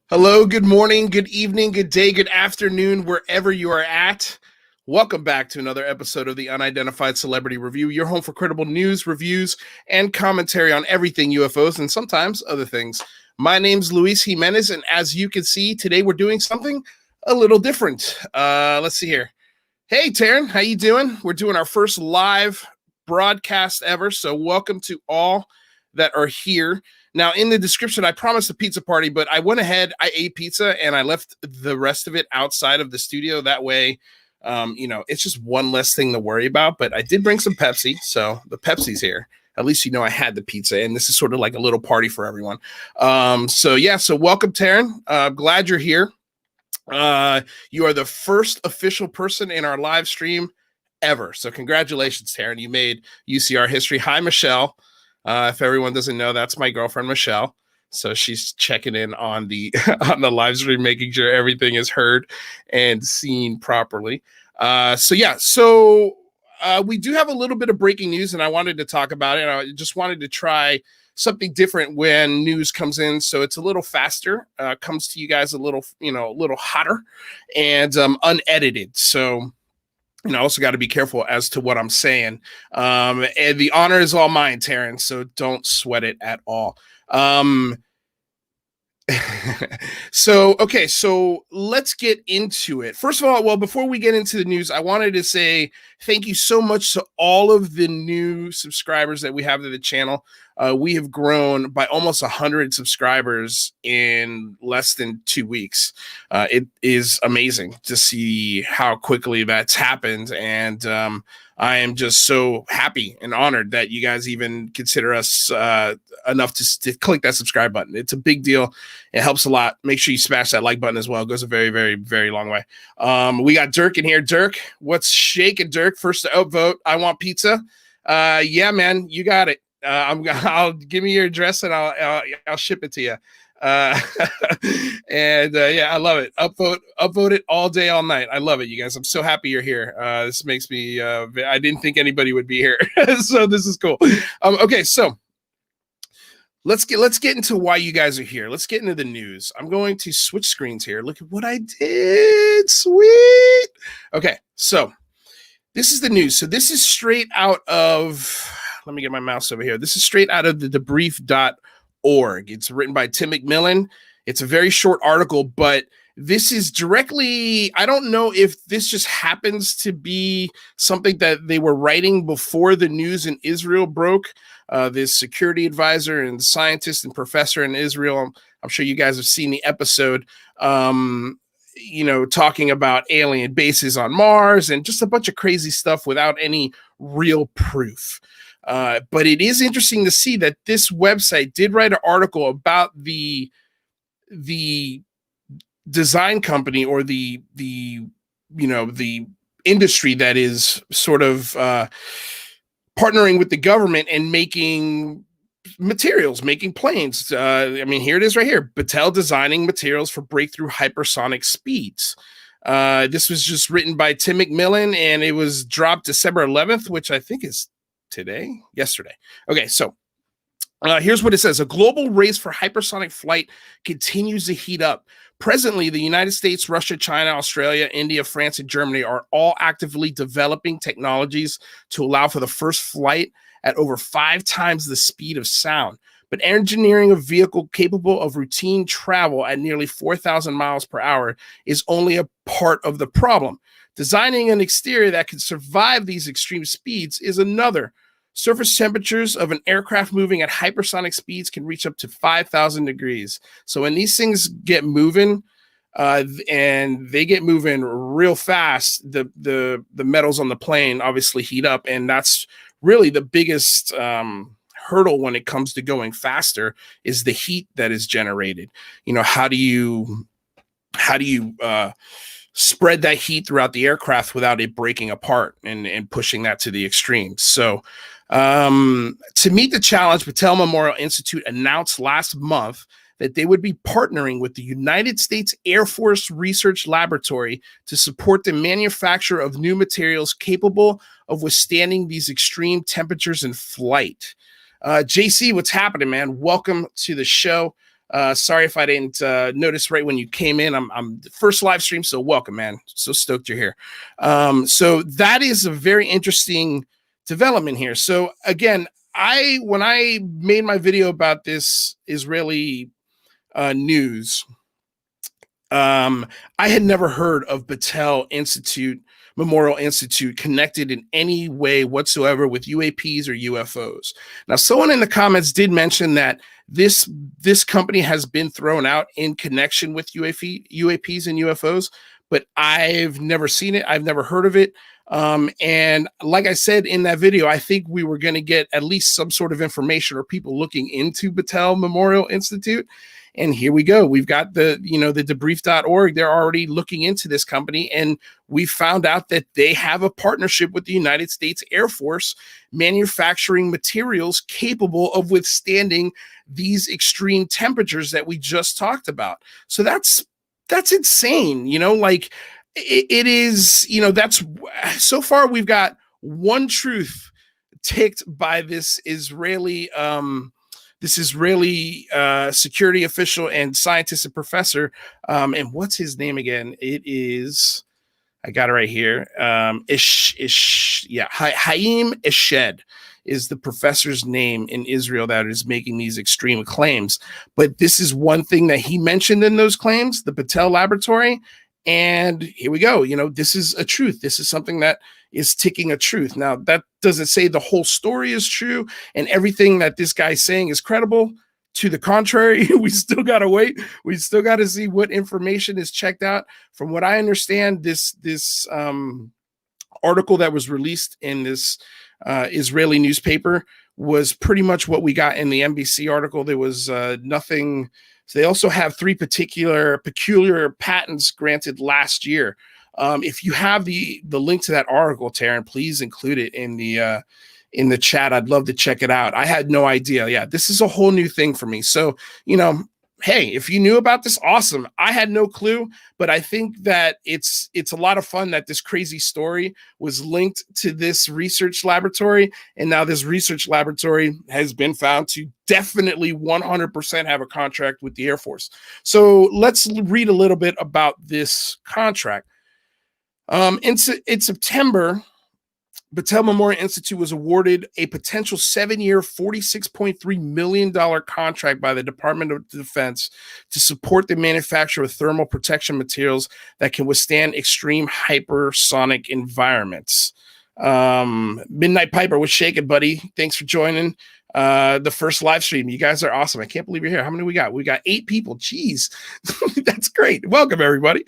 Hello, good morning, good evening, good day, good afternoon, wherever you are at. Welcome back to another episode of the Unidentified Celebrity Review, your home for credible news, reviews, and commentary on everything UFOs and sometimes other things. My name's Luis Jimenez, and as you can see, today we're doing something a little different. Let's see here. Hey, Taryn, how you doing? We're doing our first live broadcast ever, so welcome to all that are here. Now, in the description, I promised a pizza party, but I went ahead, I ate pizza, and I left the rest of it outside of the studio. That way, it's just one less thing to worry about. But I did bring some Pepsi, so the Pepsi's here. At least you know I had the pizza, and this is sort of like a little party for everyone. So welcome, Taryn. Glad you're here. You are the first official person in our live stream ever. So congratulations, Taryn. You made UCR history. Hi, Michelle. If everyone doesn't know, that's my girlfriend, Michelle. So she's checking in on the on the live stream, making sure everything is heard and seen properly. So we do have a little bit of breaking news, and I wanted to talk about it. I just wanted to try something different when news comes in, so it's a little faster, comes to you guys a little hotter and unedited. So. I also got to be careful as to what I'm saying. And the honor is all mine, Taryn, so don't sweat it at all. So let's get into it. First of all, before we get into the news, I wanted to say thank you so much to all of the new subscribers that we have to the channel. We have grown by almost 100 subscribers in less than 2 weeks. It is amazing to see how quickly that's happened. And I am just so happy and honored that you guys even consider us enough to click that subscribe button. It's a big deal. It helps a lot. Make sure you smash that like button as well. It goes a very, very, very long way. We got Dirk in here. Dirk, what's shaking, Dirk? First to outvote. I want pizza. Yeah, man, you got it. I'll give me your address and I'll ship it to you. I love it. Upvote it all day, all night. I love it, you guys. I'm so happy you're here. This makes me, I didn't think anybody would be here. So this is cool. Okay. So let's get into why you guys are here. Let's get into the news. I'm going to switch screens here. Look at what I did. Sweet. Okay. So this is the news. So this is straight out of, let me get my mouse over here. This is straight out of the debrief.org. It's written by Tim McMillan. It's a very short article, but this is directly, I don't know if this just happens to be something that they were writing before the news in Israel broke. This security advisor and scientist and professor in Israel, I'm sure you guys have seen the episode, talking about alien bases on Mars and just a bunch of crazy stuff without any real proof. But it is interesting to see that this website did write an article about the design company or the industry that is sort of partnering with the government and making materials, making planes. Here it is right here. Battelle designing materials for breakthrough hypersonic speeds. This was just written by Tim McMillan, and it was dropped December 11th, which I think is yesterday. Okay, so here's what it says. A global race for hypersonic flight continues to heat up. Presently, the United States, Russia, China, Australia, India, France, and Germany are all actively developing technologies to allow for the first flight at over 5 times the speed of sound. But engineering a vehicle capable of routine travel at nearly 4,000 miles per hour is only a part of the problem. Designing an exterior that can survive these extreme speeds is another. Surface temperatures of an aircraft moving at hypersonic speeds can reach up to 5,000 degrees. So when these things get moving, and they get moving real fast, the metals on the plane obviously heat up, and that's really the biggest hurdle when it comes to going faster is the heat that is generated. How do you spread that heat throughout the aircraft without it breaking apart and pushing that to the extreme. So to meet the challenge, Battelle Memorial Institute announced last month that they would be partnering with the United States Air Force Research Laboratory to support the manufacture of new materials capable of withstanding these extreme temperatures in flight. JC, what's happening, man? Welcome to the show. Sorry if I didn't notice right when you came in. I'm the first live stream, so welcome, man. So stoked you're here. So that is a very interesting development here. So again, when I made my video about this Israeli news, I had never heard of Battelle Memorial Institute connected in any way whatsoever with UAPs or UFOs. Now, someone in the comments did mention that this company has been thrown out in connection with UAPs and UFOs, but I've never seen it. I've never heard of it. And like I said in that video, I think we were going to get at least some sort of information or people looking into Battelle Memorial Institute. And here we go. We've got the debrief.org. They're already looking into this company. And we found out that they have a partnership with the United States Air Force manufacturing materials capable of withstanding these extreme temperatures that we just talked about. So that's insane. Like it is, that's so far we've got one truth ticked by this Israeli security official and scientist and professor. And what's his name again? It is, I got it right here. Haim Eshed is the professor's name in Israel that is making these extreme claims. But this is one thing that he mentioned in those claims, the Battelle Laboratory. And here we go. This is a truth. This is something that is ticking a truth. Now, that doesn't say the whole story is true and everything that this guy's saying is credible. To the contrary, we still got to wait. We still got to see what information is checked out. From what I understand, this article that was released in this Israeli newspaper was pretty much what we got in the NBC article. There was nothing. So they also have 3 peculiar patents granted last year. If you have the link to that article, Taryn, please include it in the chat. I'd love to check it out. I had no idea. Yeah, this is a whole new thing for me. So, hey, if you knew about this, awesome. I had no clue, but I think that it's a lot of fun that this crazy story was linked to this research laboratory. And now this research laboratory has been found to definitely 100% have a contract with the Air Force. So let's read a little bit about this contract. In September, Battelle Memorial Institute was awarded a potential 7-year, $46.3 million contract by the Department of Defense to support the manufacture of thermal protection materials that can withstand extreme hypersonic environments. Midnight Piper, what's shaking, buddy? Thanks for joining the first live stream. You guys are awesome. I can't believe you're here. How many we got? We got 8 people. Jeez, that's great. Welcome, everybody.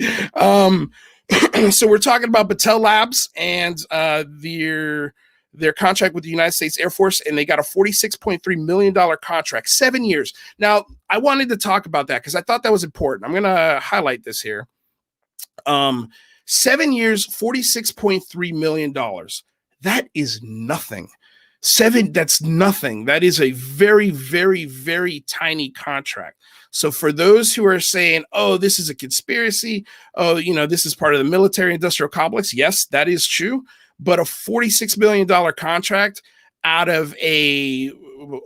So we're talking about Battelle Labs and their contract with the United States Air Force, and they got a $46.3 million contract, 7 years. Now, I wanted to talk about that because I thought that was important. I'm going to highlight this here. 7 years, $46.3 million. That is nothing. That's nothing. That is a very, very, very tiny contract. So for those who are saying, oh, this is a conspiracy, oh, this is part of the military industrial complex. Yes, that is true. But a $46 million contract out of a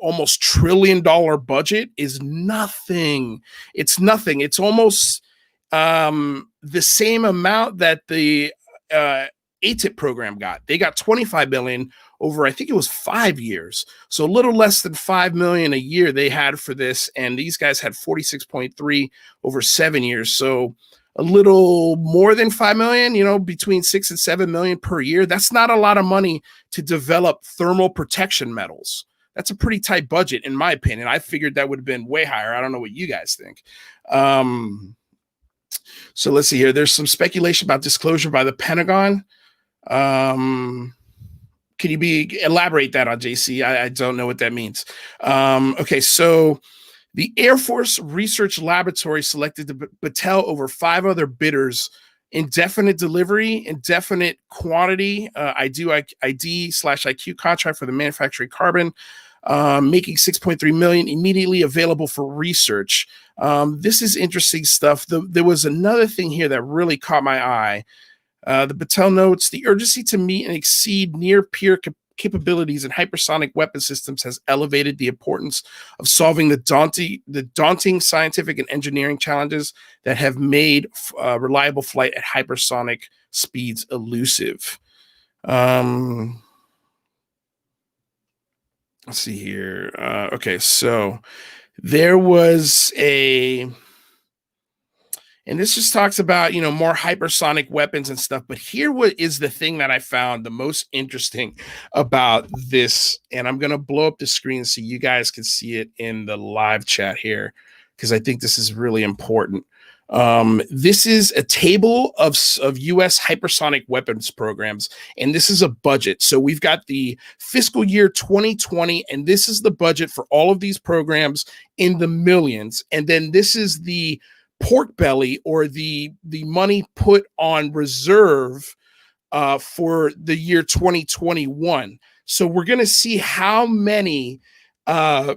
almost $1 trillion budget is nothing. It's nothing. It's almost the same amount that the ATIP program got. They got $25 million over, I think it was 5 years. So a little less than $5 million a year they had for this. And these guys had 46.3 over 7 years. So a little more than 5 million, between 6 and 7 million per year. That's not a lot of money to develop thermal protection metals. That's a pretty tight budget, in my opinion. I figured that would have been way higher. I don't know what you guys think. So let's see here. There's some speculation about disclosure by the Pentagon. Can you elaborate that on JC? I don't know what that means. Okay, so the Air Force Research Laboratory selected Battelle over 5 other bidders indefinite delivery, indefinite quantity. ID/IQ contract for the manufacturing carbon, making 6.3 million immediately available for research. This is interesting stuff. There was another thing here that really caught my eye. The Battelle notes the urgency to meet and exceed near peer capabilities in hypersonic weapon systems has elevated the importance of solving the daunting scientific and engineering challenges that have made reliable flight at hypersonic speeds elusive. Let's see here. Okay, so there was and this just talks about, more hypersonic weapons and stuff. But here what is the thing that I found the most interesting about this. And I'm going to blow up the screen so you guys can see it in the live chat here, because I think this is really important. This is a table of U.S. hypersonic weapons programs, and this is a budget. So we've got the fiscal year 2020, and this is the budget for all of these programs in the millions. And then this is the pork belly, or the money put on reserve for the year 2021. So we're going to see how many how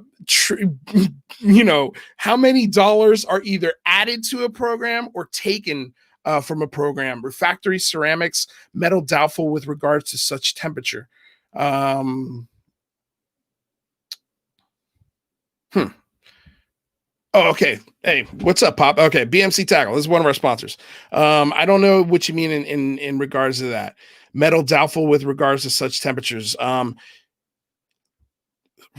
many dollars are either added to a program or taken from a program. Refractory ceramics, metal doubtful with regards to such temperature. Oh, okay. Hey, what's up, Pop? Okay, BMC Tackle. This is one of our sponsors. I don't know what you mean in regards to that. Metal doubtful with regards to such temperatures.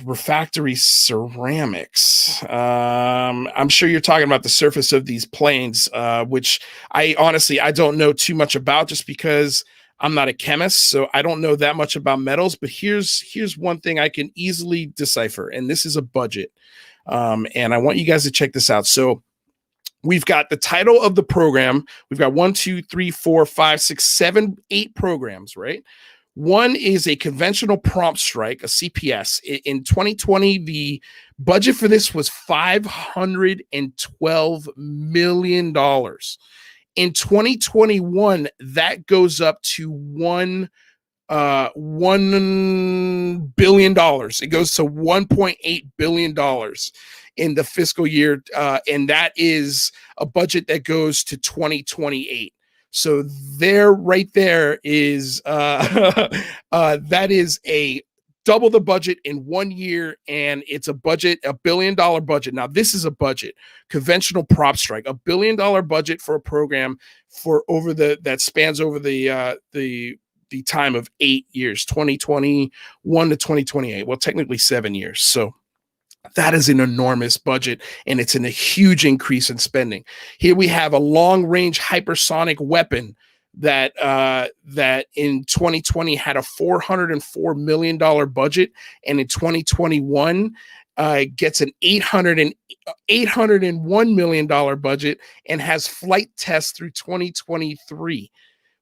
Refractory ceramics. I'm sure you're talking about the surface of these planes, which I don't know too much about, just because I'm not a chemist, so I don't know that much about metals. But here's one thing I can easily decipher, and this is a budget. And I want you guys to check this out. So we've got the title of the program. We've got 1, 2, 3, 4, 5, 6, 7, 8 programs, right? One is a conventional prompt strike, a CPS. In 2020, the budget for this was $512 million. In 2021, that goes up to $1 billion. It goes to $1.8 billion in the fiscal year, and that is a budget that goes to 2028. So right there is that is a double the budget in 1 year, and it's a $1 billion budget. Now this is a budget, conventional prop strike, $1 billion budget for a program that spans over the time of 8 years, 2021 to 2028. Well, technically 7 years. So that is an enormous budget, and it's a huge increase in spending. Here we have a long-range hypersonic weapon that in 2020 had a $404 million budget, and in 2021 gets an $801 million budget and has flight tests through 2023.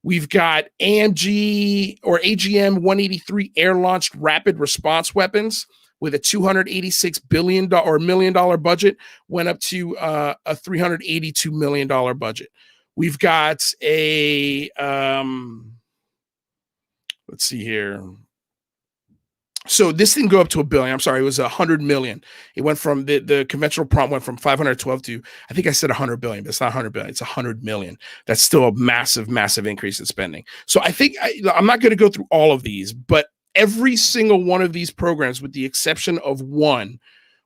We've got AGM 183 air-launched rapid response weapons with a $286 million budget, went up to a $382 million budget. We've got a let's see here. So this didn't go up to $1 billion. I'm sorry, it was $100 million. It went from the conventional prompt went from 512 to, I think I said $100 billion, but it's not $100 billion. It's $100 million. That's still a massive, massive increase in spending. So I think I'm not going to go through all of these, but every single one of these programs, with the exception of one,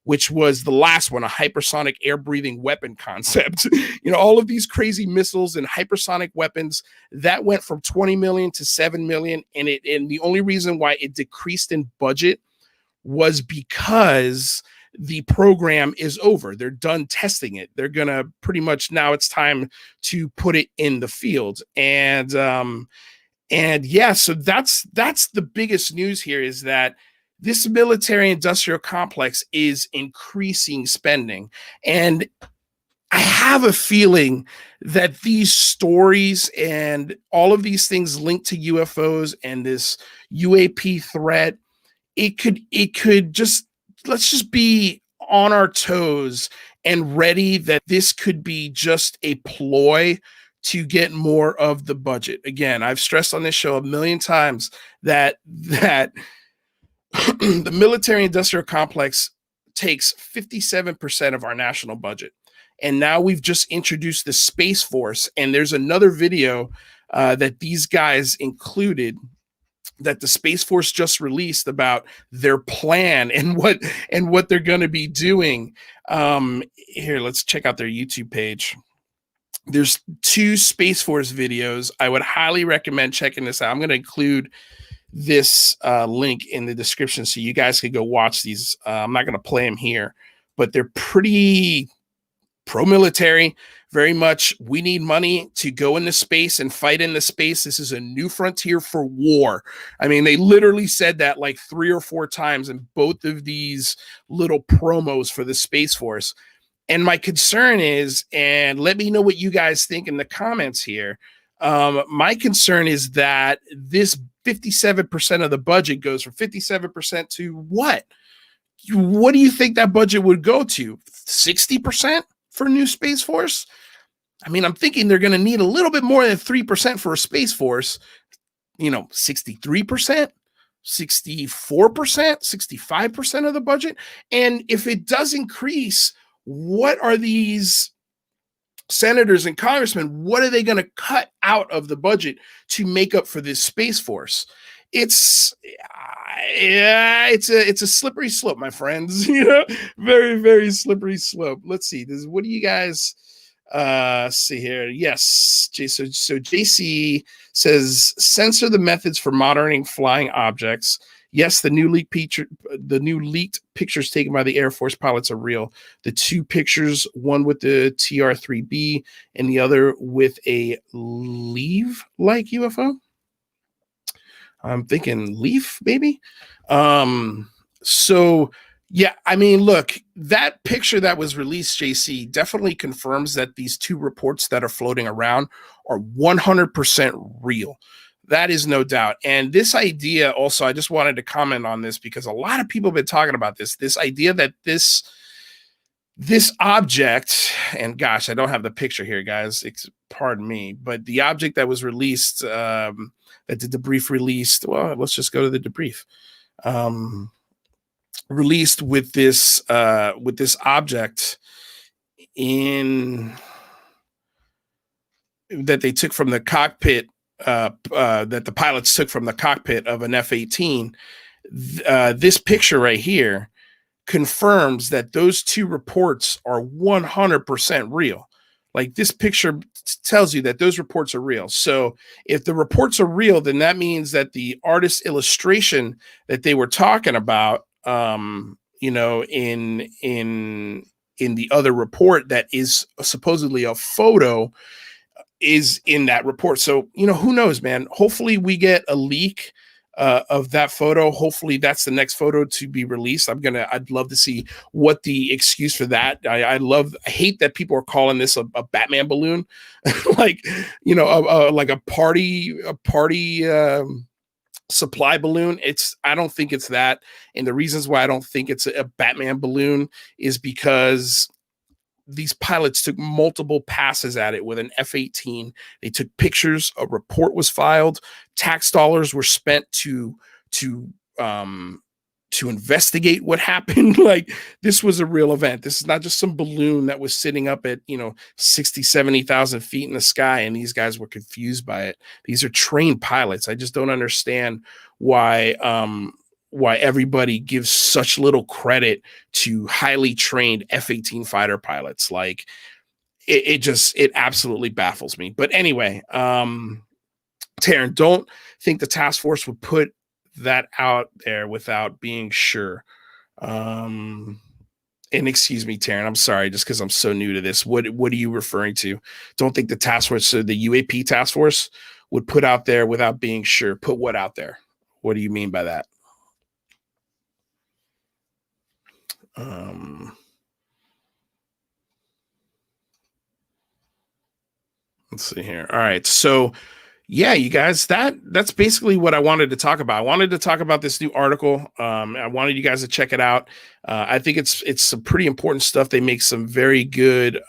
which was the last one, a hypersonic air-breathing weapon concept. All of these crazy missiles and hypersonic weapons, that went from 20 million to 7 million. And the only reason why it decreased in budget was because the program is over. They're done testing it. They're going to pretty much, now it's time to put it in the field. And yeah, so that's the biggest news here, is that this military industrial complex is increasing spending. And I have a feeling that these stories and all of these things linked to UFOs and this UAP threat, it could just, let's just be on our toes and ready that this could be just a ploy to get more of the budget. Again, I've stressed on this show a million times that the military industrial complex takes 57% of our national budget. And now we've just introduced the Space Force, and there's another video that these guys included that the Space Force just released about their plan and what they're going to be doing. Here, let's check out their YouTube page. There's 2 Space Force videos. I would highly recommend checking this out. I'm going to include this link in the description so you guys can go watch these. I'm not going to play them here, but they're pretty pro-military, very much we need money to go into space and fight in the space. This is a new frontier for war. I mean, they literally said that like 3 or 4 times in both of these little promos for the Space Force. And my concern is, and let me know what you guys think in the comments here, my concern is that this 57% of the budget goes from 57% to what? What do you think that budget would go to? 60%? For a new Space Force? I mean, I'm thinking they're going to need a little bit more than 3% for a Space Force. 63%, 64%, 65% of the budget. And if it does increase, what are these senators and congressmen, what are they going to cut out of the budget to make up for this Space Force? It's a slippery slope, my friends. Very, very slippery slope. Let's see. What do you guys see here? Yes, so JC says censor the methods for monitoring flying objects. Yes, the new leaked pictures taken by the Air Force pilots are real. The 2 pictures, one with the TR-3B and the other with a leaf-like UFO. I'm thinking leaf, maybe. So yeah, I mean, look, that picture that was released, JC, definitely confirms that these 2 reports that are floating around are 100% real. That is no doubt. And this idea also, I just wanted to comment on this because a lot of people have been talking about this idea that this object, and gosh, I don't have the picture here, guys. Pardon me, but the object that was released, that the debrief released, well, let's just go to the debrief. Released with this object in that they took from the cockpit, that the pilots took from the cockpit of an F-18. This picture right here confirms that those 2 reports are 100% real. Like, this picture tells you that those reports are real. So if the reports are real, then that means that the artist illustration that they were talking about, in the other report that is supposedly a photo, is in that report. So, who knows, man? Hopefully we get a leak of that photo. Hopefully that's the next photo to be released. I'd love to see what the excuse for that. I hate that people are calling this a Batman balloon, like, like a party supply balloon. I don't think it's that. And the reasons why I don't think it's a Batman balloon is because these pilots took multiple passes at it with an F-18. They took pictures. A report was filed. Tax dollars were spent to investigate what happened. Like, this was a real event. This is not just some balloon that was sitting up at 60, 70,000 feet in the sky, and these guys were confused by it. These are trained pilots. I just don't understand why everybody gives such little credit to highly trained F-18 fighter pilots. Like, it absolutely baffles me. But anyway, Taryn, don't think the task force would put that out there without being sure. And excuse me, Taryn, I'm sorry, just because I'm so new to this. What are you referring to? Don't think the task force, so the UAP task force, would put out there without being sure. Put what out there? What do you mean by that? Let's see here. All right. So yeah, you guys, that's basically what I wanted to talk about. I wanted to talk about this new article. I wanted you guys to check it out. I think it's some pretty important stuff. They make some very good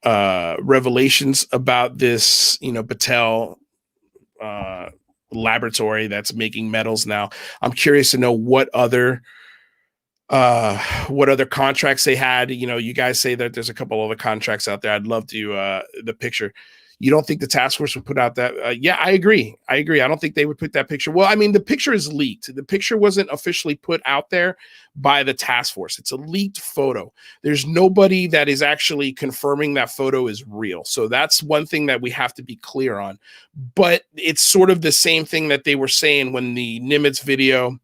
revelations about this, Battelle laboratory that's making metals now. I'm curious to know what other contracts they had. You guys say that there's a couple other contracts out there. I'd love to the picture. You don't think the task force would put out that? Yeah, I agree. I don't think they would put that picture. Well, I mean, the picture is leaked. The picture wasn't officially put out there by the task force. It's a leaked photo. There's nobody that is actually confirming that photo is real. So that's one thing that we have to be clear on. But it's sort of the same thing that they were saying when the Nimitz video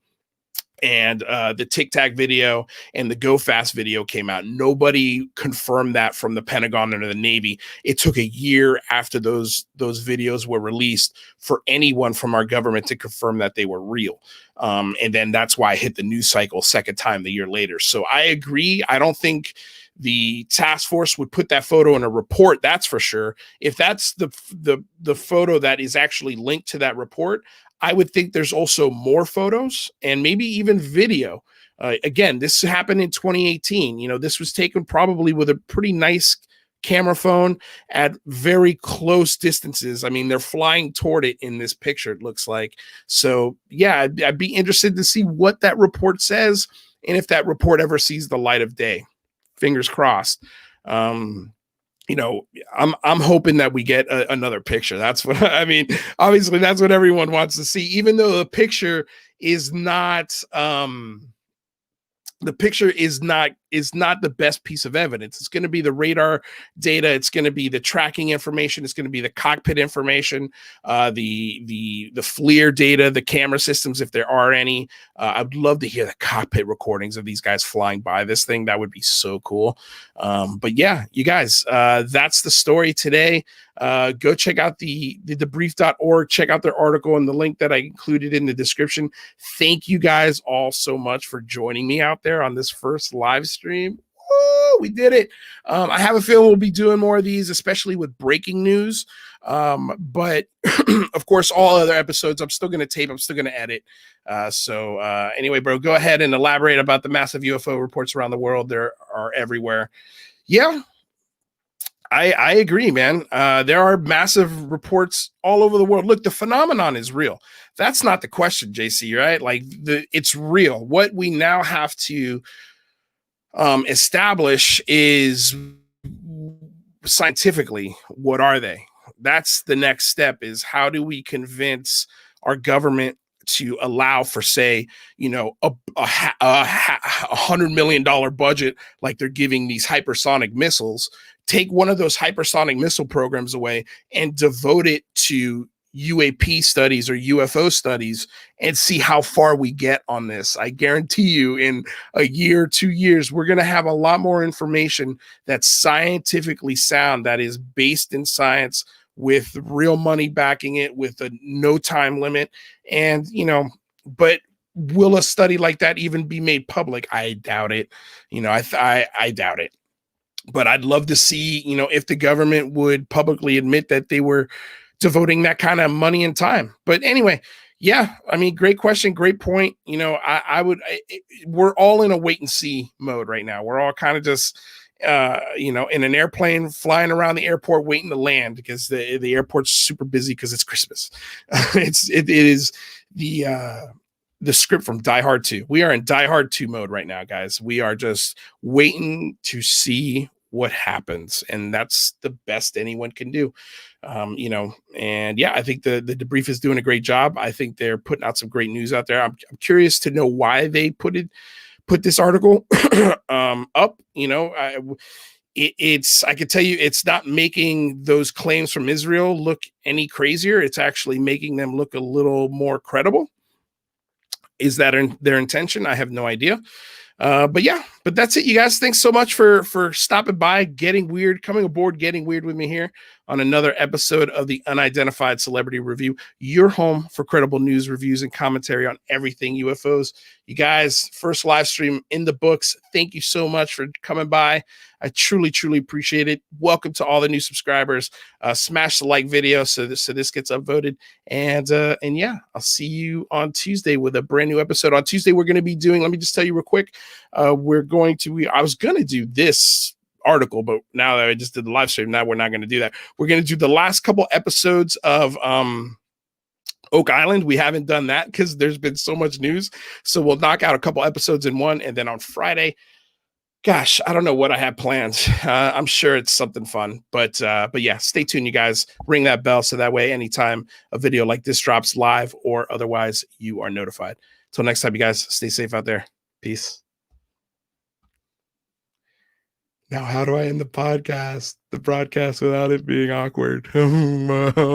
and the Tic Tac video and the Go Fast video came out. Nobody confirmed that from the Pentagon or the Navy. It took a year after those videos were released for anyone from our government to confirm that they were real. And then that's why I hit the news cycle second time the year later. So I agree. I don't think the task force would put that photo in a report. That's for sure. If that's the photo that is actually linked to that report, I would think there's also more photos and maybe even video. Again, this happened in 2018. This was taken probably with a pretty nice camera phone at very close distances. I mean, they're flying toward it in this picture, it looks like. So, yeah, I'd be interested to see what that report says and if that report ever sees the light of day. Fingers crossed. I'm hoping that we get another picture. That's what I mean. Obviously, that's what everyone wants to see, even though the picture is not the best piece of evidence. It's going to be the radar data. It's going to be the tracking information. It's going to be the cockpit information, the FLIR data, the camera systems, if there are any. I'd love to hear the cockpit recordings of these guys flying by this thing. That would be so cool. But yeah, you guys, that's the story today. Go check out the debrief.org, check out their article and the link that I included in the description. Thank you guys all so much for joining me out there on this first live stream. Woo, we did it. I have a feeling we'll be doing more of these, especially with breaking news. But of course, all other episodes, I'm still going to tape. I'm still going to edit. So anyway, bro, go ahead and elaborate about the massive UFO reports around the world. There are everywhere. Yeah. I agree, man. There are massive reports all over the world. Look, the phenomenon is real. That's not the question, JC, right? Like it's real. What we now have to establish is scientifically, what are they? That's the next step, is how do we convince our government to allow for, say, a $100 million budget like they're giving these hypersonic missiles, take one of those hypersonic missile programs away and devote it to UAP studies or UFO studies and see how far we get on this. I guarantee you in a year, 2 years, we're going to have a lot more information that's scientifically sound, that is based in science, with real money backing it, with a no time limit. And, but will a study like that even be made public? I doubt it. I doubt it. But I'd love to see, if the government would publicly admit that they were devoting that kind of money and time. But anyway, yeah, I mean, great question. Great point. We're all in a wait and see mode right now. We're all kind of just, in an airplane flying around the airport waiting to land, because the airport's super busy because it's Christmas. It is the script from Die Hard 2. We are in Die Hard 2 mode right now, guys. We are just waiting to see what happens, and that's the best anyone can do. And yeah, I think the debrief is doing a great job. I think they're putting out some great news out there. I'm curious to know why they put this article up. I can tell you, it's not making those claims from Israel look any crazier. It's actually making them look a little more credible. Is that their intention? I have no idea. But that's it, you guys. Thanks so much for stopping by, coming aboard, getting weird with me here on another episode of the Unidentified Celebrity Review, your home for credible news, reviews, and commentary on everything UFOs. You guys, first live stream in the books. Thank you so much for coming by. I truly, truly appreciate it. Welcome to all the new subscribers. Smash the like video so this gets upvoted. And yeah, I'll see you on Tuesday with a brand new episode. On Tuesday, we're going to be doing, let me just tell you real quick, I was going to do this article, but now that I just did the live stream, now we're not going to do that. We're going to do the last couple episodes of Oak Island. We haven't done that because there's been so much news. So we'll knock out a couple episodes in one, and then on Friday, gosh, I don't know what I have planned. I'm sure it's something fun, but yeah, stay tuned, you guys. Ring that bell so that way anytime a video like this drops live or otherwise, you are notified. Till next time, you guys, stay safe out there. Peace. Now, how do I end the broadcast without it being awkward?